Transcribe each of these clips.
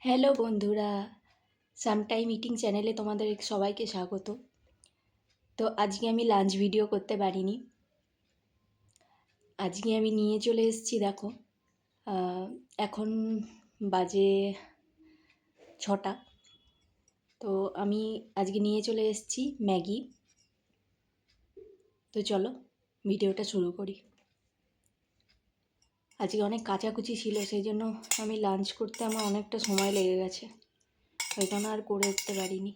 Hello বন্ধুরা, sometime eating চ্যানেলে তোমাদের সবাইকে স্বাগত। তো আজকে আমি লাঞ্চ ভিডিও করতে পারিনি। আজকে আমি নিয়ে চলে এসেছি, দেখো এখন বাজে 6টা। তো আমি আজকে নিয়ে চলে এসেছি ম্যাগি। তো চলো ভিডিওটা শুরু করি। আজকে অনেক কাচাকুচি ছিল, সেই জন্য আমি লাঞ্চ করতে আমার অনেকটা সময় লেগে গেছে, ওই জন্য আর করে উঠতে পারিনি।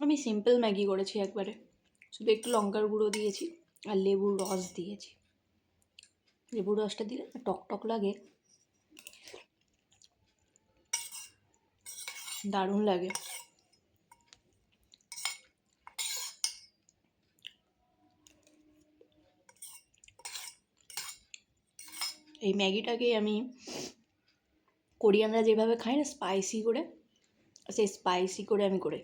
আমি সিম্পল ম্যাগি করেছি একবারে, শুধু একটু লঙ্কার গুঁড়ো দিয়েছি আর লেবুর রস দিয়েছি। লেবুর রসটা দিলে টক টক লাগে, দারুণ লাগে। এই ম্যাগিটাকে আমি কোরিয়ানরা যেভাবে খায় না, স্পাইসি করে, সেই স্পাইসি করে আমি করি।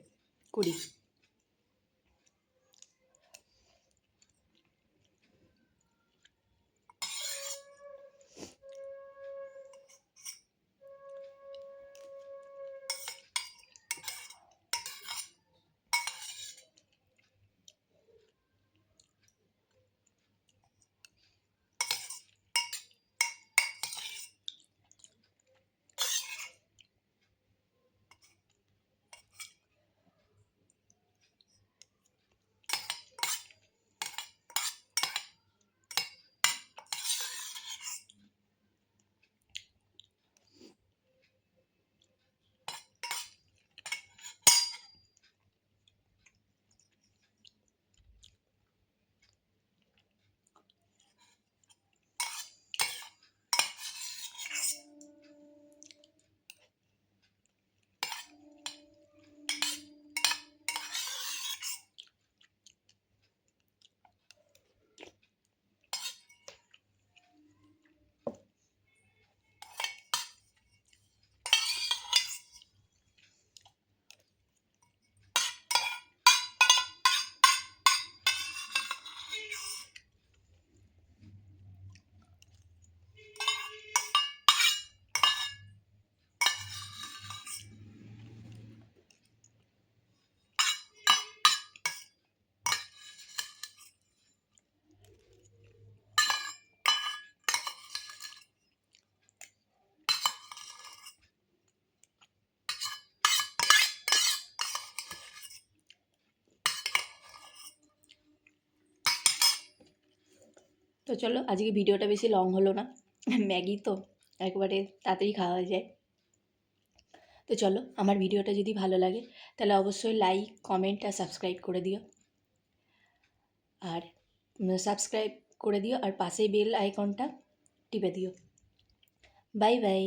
তো চলো, আজকে ভিডিওটা বেশি লং হলো না, ম্যাগি তো একবারে তাড়াতাড়ি খাওয়া যায়। তো চলো, আমার ভিডিওটা যদি ভালো লাগে তাহলে অবশ্যই লাইক, কমেন্ট আর সাবস্ক্রাইব করে দিও। আর সাবস্ক্রাইব করে দিও আর পাশেই বেল আইকনটা টিপে দিও। Bye bye.